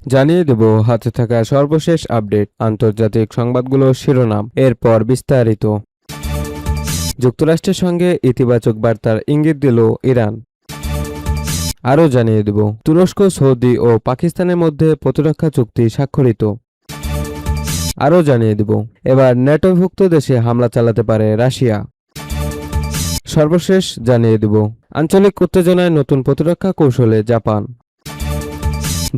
জানিয়ে দেব হাতে থাকা সর্বশেষ আপডেট, আন্তর্জাতিক সংবাদগুলোর শিরোনাম, এরপর বিস্তারিত। যুক্তরাষ্ট্রের সঙ্গে ইতিবাচক বার্তার ইঙ্গিত দিল ইরান। আরও জানিয়ে দেব তুরস্ক, সৌদি ও পাকিস্তানের মধ্যে প্রতিরক্ষা চুক্তি স্বাক্ষরিত। আরও জানিয়ে দেব এবার ন্যাটোভুক্ত দেশে হামলা চালাতে পারে রাশিয়া। সর্বশেষ জানিয়ে দেব আঞ্চলিক উত্তেজনায় নতুন প্রতিরক্ষা কৌশলে জাপান।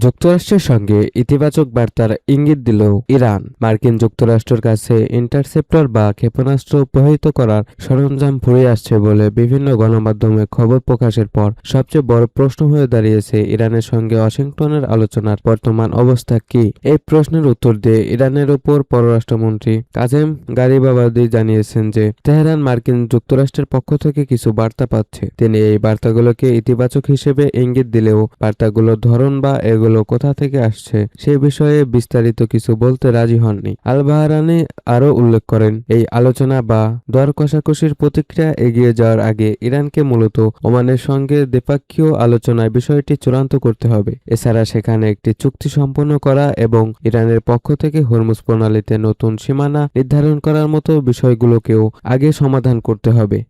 যুক্তরাষ্ট্রের সঙ্গে ইতিবাচক বার্তার ইঙ্গিত দিল ইরান। মার্কিন যুক্তরাষ্ট্রের কাছে ইন্টারসেপ্টর বা ক্ষেপণাস্ত্র প্রবাহিত করার সরঞ্জাম ফুরিয়ে আসছে বলে বিভিন্ন গণমাধ্যমে খবর প্রকাশের পর সবচেয়ে বড় প্রশ্ন হয়ে দাঁড়িয়েছে ইরানের সঙ্গে ওয়াশিংটনের আলোচনার বর্তমান অবস্থা কি। এই প্রশ্নের উত্তর দিয়ে ইরানের উপর পররাষ্ট্রমন্ত্রী কাজেম গারিবাবাদি জানিয়েছেন যে তেহরান মার্কিন যুক্তরাষ্ট্রের পক্ষ থেকে কিছু বার্তা পাচ্ছে। তিনি এই বার্তাগুলোকে ইতিবাচক হিসেবে ইঙ্গিত দিলেও বার্তাগুলোর ধরন বা এগুলো কোথা থেকে আসছে সে বিষয়ে বিস্তারিত কিছু বলতে রাজি হননি। আল বাহরানি আরও উল্লেখ করেন, এই আলোচনা বা দর কষাকষির প্রতিক্রিয়া এগিয়ে যাওয়ার আগে ইরানকে মূলত ওমানের সঙ্গে দ্বিপক্ষীয় আলোচনায় বিষয়টি চূড়ান্ত করতে হবে। এছাড়া সেখানে একটি চুক্তি সম্পন্ন করা এবং ইরানের পক্ষ থেকে হরমুজ প্রণালীতে নতুন সীমানা নির্ধারণ করার মতো বিষয়গুলোকেও আগে সমাধান করতে হবে।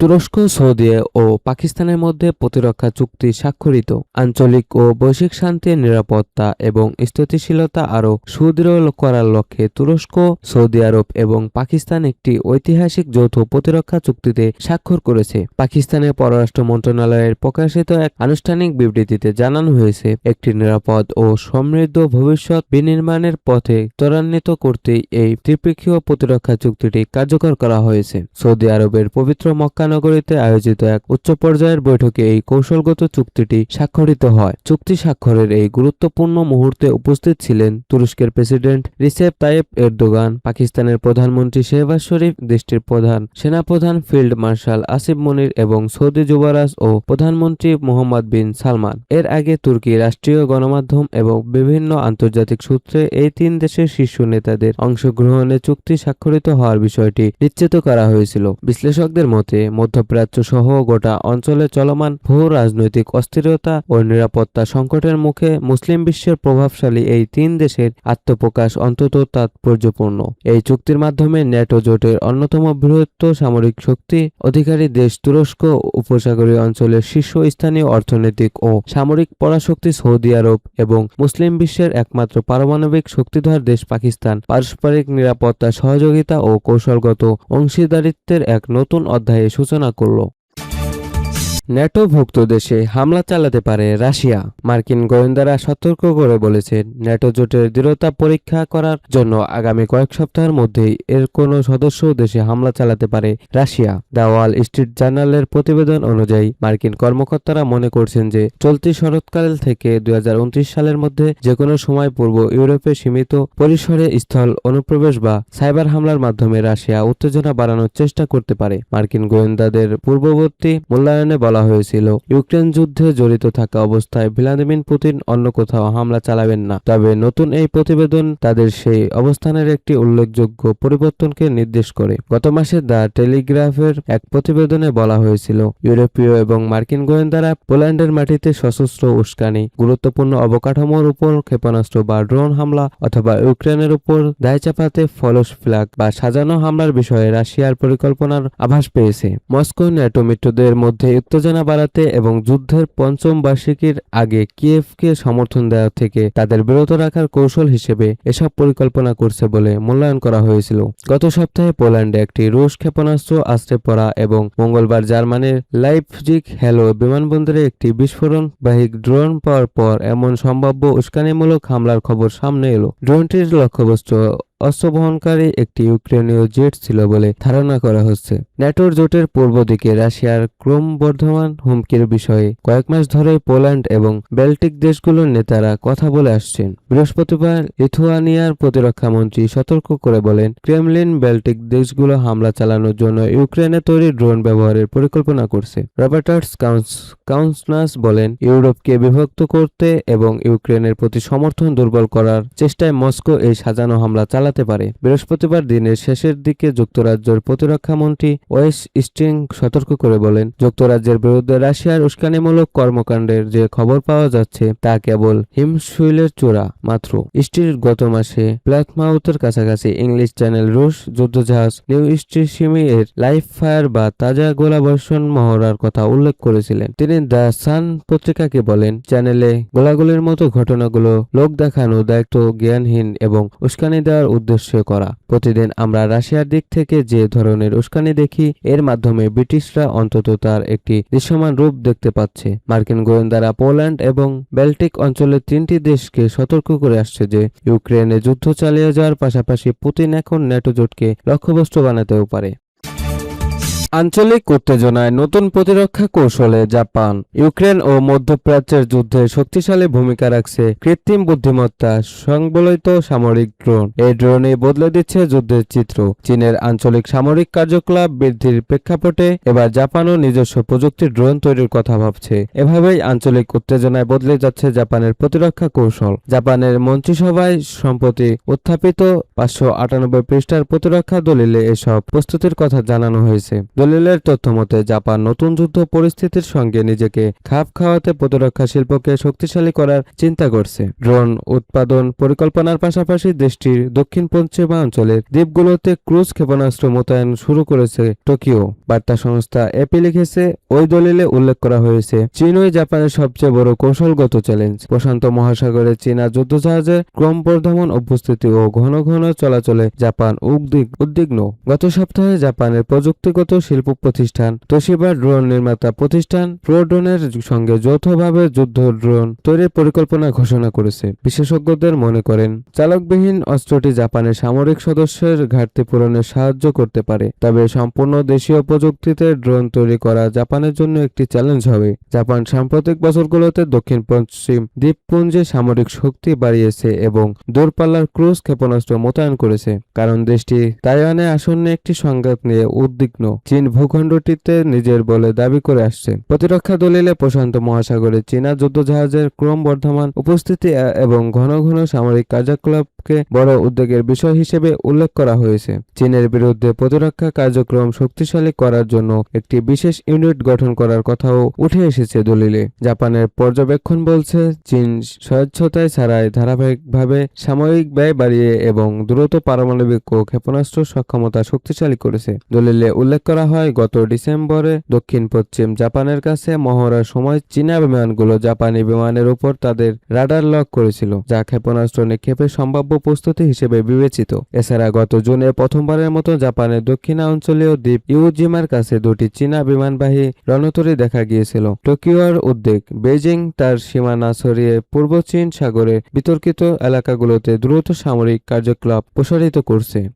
তুরস্ক, সৌদি ও পাকিস্তানের মধ্যে প্রতিরক্ষা চুক্তি স্বাক্ষরিত। আঞ্চলিক ও বৈশ্বিক শান্তি, নিরাপত্তা এবং স্থিতিশীলতা আরও সুদৃঢ় করার লক্ষ্যে তুরস্ক, সৌদি আরব এবং পাকিস্তান একটি ঐতিহাসিক যৌথ প্রতিরক্ষা চুক্তিতে স্বাক্ষর করেছে। পাকিস্তানের পররাষ্ট্র মন্ত্রণালয়ের প্রকাশিত এক আনুষ্ঠানিক বিবৃতিতে জানানো হয়েছে, একটি নিরাপদ ও সমৃদ্ধ ভবিষ্যৎ বিনির্মাণের পথে ত্বরান্বিত করতেই এই ত্রিপক্ষীয় প্রতিরক্ষা চুক্তিটি কার্যকর করা হয়েছে। সৌদি আরবের পবিত্র মক্কা নগরীতে আয়োজিত এক উচ্চ পর্যায়ের বৈঠকে এই কৌশলগত চুক্তিটি স্বাক্ষরিত হয়। চুক্তি স্বাক্ষরের এই গুরুত্বপূর্ণ মুহূর্তে উপস্থিত ছিলেন তুরস্কের প্রেসিডেন্ট রিসেপ তাইয়েপ এরদোগান, পাকিস্তানের প্রধানমন্ত্রী শেহবাজ শরীফ, দেশটির প্রধান সেনাপ্রধান ফিল্ড মার্শাল আসিফ মনির এবং সৌদি যুবরাজ ও প্রধানমন্ত্রী মোহাম্মদ বিন সালমান। এর আগে তুর্কি রাষ্ট্রীয় গণমাধ্যম এবং বিভিন্ন আন্তর্জাতিক সূত্রে এই তিন দেশের শীর্ষ নেতাদের অংশগ্রহণে চুক্তি স্বাক্ষরিত হওয়ার বিষয়টি নিশ্চিত করা হয়েছিল। বিশ্লেষকদের মতে মধ্যপ্রাচ্য সহ গোটা অঞ্চলে চলমান ভূ রাজনৈতিক অস্থিরতা ও নিরাপত্তা সংকটের মুখে মুসলিম বিশ্বের প্রভাবশালী এই তিন দেশের আত্মপ্রকাশ অন্তত তাৎপর্যপূর্ণ। এই চুক্তির মাধ্যমে ন্যাটো জোটের অন্যতম বৃহৎ সামরিক শক্তি অধিকারী দেশ তুরস্ক, উপসাগরীয় অঞ্চলের শীর্ষস্থানীয় অর্থনৈতিক ও সামরিক পরাশক্তি সৌদি আরব এবং মুসলিম বিশ্বের একমাত্র পারমাণবিক শক্তিধর দেশ পাকিস্তান পারস্পরিক নিরাপত্তা সহযোগিতা ও কৌশলগত অংশীদারিত্বের এক নতুন অধ্যায়ে সূচনা করল। ন্যাটোভুক্ত দেশে হামলা চালাতে পারে রাশিয়া। মার্কিন গোয়েন্দারা সতর্ক করে বলেছেন, ন্যাটো জোটের দৃঢ়তা পরীক্ষা করার জন্য আগামী কয়েক সপ্তাহের মধ্যেই এর কোনো সদস্য দেশে হামলা চালাতে পারে রাশিয়া। দ্য ওয়াল স্ট্রিট জার্নালের প্রতিবেদন অনুযায়ী মার্কিন কর্মকর্তারা মনে করছেন যে চলতি শরৎকাল থেকে 2029 সালের মধ্যে যেকোনো সময় পূর্ব ইউরোপে সীমিত পরিসরে স্থল অনুপ্রবেশ বা সাইবার হামলার মাধ্যমে রাশিয়া উত্তেজনা বাড়ানোর চেষ্টা করতে পারে। মার্কিন গোয়েন্দাদের পূর্ববর্তী মূল্যায়নে বলা হয়েছিল, ইউক্রেন যুদ্ধে জড়িত থাকা অবস্থায় ভ্লাদিমির পুতিন অন্য কোথাও হামলা চালাবেন না। তবে নতুন এই প্রতিবেদন তাদের সেই অবস্থানের একটি উল্লেখযোগ্য পরিবর্তনকে নির্দেশ করে। গত মাসে দ্য টেলিগ্রাফের এক প্রতিবেদনে বলা হয়েছিল, ইউরোপীয় এবং মার্কিন গোয়েন্দারা পোল্যান্ডের মাটিতে সশস্ত্র উস্কানি, গুরুত্বপূর্ণ অবকাঠামোর উপর ক্ষেপণাস্ত্র বা ড্রোন হামলা অথবা ইউক্রেনের উপর দায় চাপাতে ফলস ফ্ল্যাগ বা সাজানো হামলার বিষয়ে রাশিয়ার পরিকল্পনার আভাস পেয়েছে। মস্কো ন্যাটো মিত্রদের মধ্যে উত্তেজনা বাড়াতে এবং যুদ্ধের পঞ্চম বার্ষিকীর আগে কিয়েভকে সমর্থন দেওয়া থেকে তাদের বিরত রাখার কৌশল হিসেবে এসব পরিকল্পনা করছে বলে মূল্যায়ন করা হয়েছিল। গত সপ্তাহে পোল্যান্ডে একটি রুশ ক্ষেপণাস্ত্র আছড়ে পড়া এবং মঙ্গলবার জার্মানির লাইপজিগ হ্যালো বিমানবন্দরে একটি বিস্ফোরণবাহী ড্রোন পাওয়ার পর এমন সম্ভাব্য উস্কানিমূলক হামলার খবর সামনে এলো। ড্রোনটির লক্ষ্যবস্তু অস্ত্র বহনকারী একটি ইউক্রেনীয় জেট ছিল বলে ধারণা করা হচ্ছে। ন্যাটোর জোটের পূর্ব দিকে রাশিয়ার ক্রমবর্ধমান হুমকির বিষয়ে কয়েক মাস ধরে পোল্যান্ড এবং বেল্টিক দেশগুলোর নেতারা কথা বলে আসছেন। বৃহস্পতিবার লিথুয়ানিয়ার প্রতিরক্ষা মন্ত্রী সতর্ক করে বলেন, ক্রেমলিন বেল্টিক দেশগুলো হামলা চালানোর জন্য ইউক্রেনে তৈরি ড্রোন ব্যবহারের পরিকল্পনা করছে। রবার্টাস কাউন্সনাস বলেন, ইউরোপকে বিভক্ত করতে এবং ইউক্রেনের প্রতি সমর্থন দুর্বল করার চেষ্টায় মস্কো এই সাজানো হামলা চালাচ্ছে। চালাতে পারে। বৃহস্পতিবার দিনের শেষের দিকে যুক্তরাজ্যের প্রতিরক্ষা মন্ত্রী ওয়েস স্টিং সতর্ক করে বলেন, যুক্তরাজ্যের বিরুদ্ধে রাশিয়ার উস্কানিমূলক কর্মকাণ্ডের যে খবর পাওয়া যাচ্ছে তা কেবল হিমশৈলের চূড়া মাত্র। স্টির গত মাসে প্ল্যাথমাউথের কাছাকাছি ইংলিশ চ্যানেল রুশ যুদ্ধজাহাজ নিউ স্ট্রিসিমি এর লাইভ ফায়ার বা তাজা গোলাবর্ষণ মহড়ার কথা উল্লেখ করেছিলেন। তিনি দ্য সান পত্রিকাকে বলেন, চ্যানেলে গোলাগুলির মতো ঘটনাগুলো লোক দেখানো, দায়িত্ব জ্ঞানহীন এবং উস্কানি দেওয়ার উদ্দেশ্যে করা। প্রতিদিন আমরা রাশিয়ার দিক থেকে যে ধরনের উস্কানি দেখি, এর মাধ্যমে ব্রিটিশরা অন্তত তার একটি দৃশ্যমান রূপ দেখতে পাচ্ছে। মার্কিন গোয়েন্দারা পোল্যান্ড এবং বাল্টিক অঞ্চলের 3টি দেশকে সতর্ক করে আসছে যে ইউক্রেনে যুদ্ধ চালিয়ে যাওয়ার পাশাপাশি পুতিন এখন ন্যাটো জোটকে লক্ষ্যবস্তু বানাতেও পারে। আঞ্চলিক উত্তেজনায় নতুন প্রতিরক্ষা কৌশলে জাপান। ইউক্রেন ও মধ্যপ্রাচ্যের যুদ্ধে শক্তিশালী ভূমিকা রাখছে কৃত্রিম বুদ্ধিমত্তা সংবলিত সামরিক ড্রোন। এই ড্রোনই বদলে দিচ্ছে যুদ্ধের চিত্র। চীনের আঞ্চলিক সামরিক কার্যকলাপ বৃদ্ধির প্রেক্ষাপটে এবার জাপানও নিজস্ব প্রযুক্তির ড্রোন তৈরির কথা ভাবছে। এভাবেই আঞ্চলিক উত্তেজনায় বদলে যাচ্ছে জাপানের প্রতিরক্ষা কৌশল। জাপানের মন্ত্রিসভায় সম্প্রতি উত্থাপিত 598 পৃষ্ঠার প্রতিরক্ষা দলিলে এসব প্রস্তুতির কথা জানানো হয়েছে। দলিলের তথ্যমতে জাপান নতুন যুদ্ধ পরিস্থিতির সঙ্গে নিজেকে খাপ খাওয়াতে প্রতিরক্ষা শিল্পকে শক্তিশালী করার চিন্তা করছে। ড্রোন উৎপাদন পরিকল্পনার পাশাপাশি দেশটির দক্ষিণ পশ্চিমাঞ্চলের দ্বীপগুলোতে ক্রুজ ক্ষেপণাস্ত্র মোতায়েন শুরু করেছে টোকিও। বার্তা সংস্থা এপি লিখেছে, ওই দলিলে উল্লেখ করা হয়েছে, চীনই জাপানের সবচেয়ে বড় কৌশলগত চ্যালেঞ্জ। প্রশান্ত মহাসাগরে চীনা যুদ্ধজাহাজের ক্রমবর্ধমান উপস্থিতি ও ঘন ঘন চলাচলে জাপান উদ্বিগ্ন। গত সপ্তাহে জাপানের প্রযুক্তিগত শিল্প প্রতিষ্ঠান তোশিবা ড্রোন নির্মাতা প্রতিষ্ঠান প্রোড্রোনের সঙ্গে যৌথভাবে যুদ্ধ ড্রোন তৈরির পরিকল্পনা ঘোষণা করেছে। বিশেষজ্ঞদের মনে করেন, চালকবিহীন অস্ত্রটি জাপানের সামরিক সদস্যের ঘাটতি পূরণে সাহায্য করতে পারে। তবে সম্পূর্ণ দেশীয় প্রযুক্তিতে ড্রোন তৈরি করা জাপানের জন্য একটি চ্যালেঞ্জ হবে। জাপান সাম্প্রতিক বছরগুলোতে দক্ষিণ পশ্চিম দ্বীপপুঞ্জে সামরিক শক্তি বাড়িয়েছে এবং দূরপাল্লার ক্রুজ ক্ষেপণাস্ত্র মোতায়েন করেছে, কারণ দেশটি তাইওয়ানে আসন্ন একটি সংঘাত নিয়ে উদ্বিগ্ন। চীন ভূখণ্ডটিতে নিজের বলে দাবি করে আসছে। প্রতিরক্ষা দলিলে প্রশান্ত মহাসাগরে চীনা যুদ্ধজাহাজের ক্রমবর্ধমান উপস্থিতি এবং ঘন ঘন সামরিক কার্যকলাপকে বড় উদ্বেগের বিষয় হিসেবে উল্লেখ করা হয়েছে। চীনের বিরুদ্ধে প্রতিরক্ষা কার্যক্রম শক্তিশালী করার জন্য একটি বিশেষ ইউনিট গঠন করার কথাও উঠে এসেছে দলিলে। জাপানের পর্যবেক্ষণ বলছে, চীন স্বেচ্ছায় ছাড়াই ধারাবাহিকভাবে সামরিক ব্যয় বাড়িয়ে এবং দ্রুত পারমাণবিক ও ক্ষেপণাস্ত্র সক্ষমতা শক্তিশালী করেছে। দলিলে উল্লেখ করা হয়, গত ডিসেম্বরে দক্ষিণ পশ্চিম জাপানের কাছে মহড়ার সময় চীনা বিমানগুলো জাপানি বিমানের উপর তাদের রাডার লক করেছিল, যা ক্ষেপণাস্ত্র নিক্ষেপের সম্ভাব্য প্রস্তুতি হিসেবে বিবেচিত। এছাড়া গত জুনে প্রথমবারের মতো জাপানের দক্ষিণাঞ্চলীয় দ্বীপ ইউজিমার কাছে 2টি চীনা বিমানবাহী রণতরী দেখা গিয়েছিল। টোকিওর উদ্বেগ, বেইজিং তার সীমানা ছড়িয়ে পূর্ব চীন সাগরের বিতর্কিত এলাকাগুলোতে দ্রুত সামরিক কার্যকলাপ প্রসারিত করছে।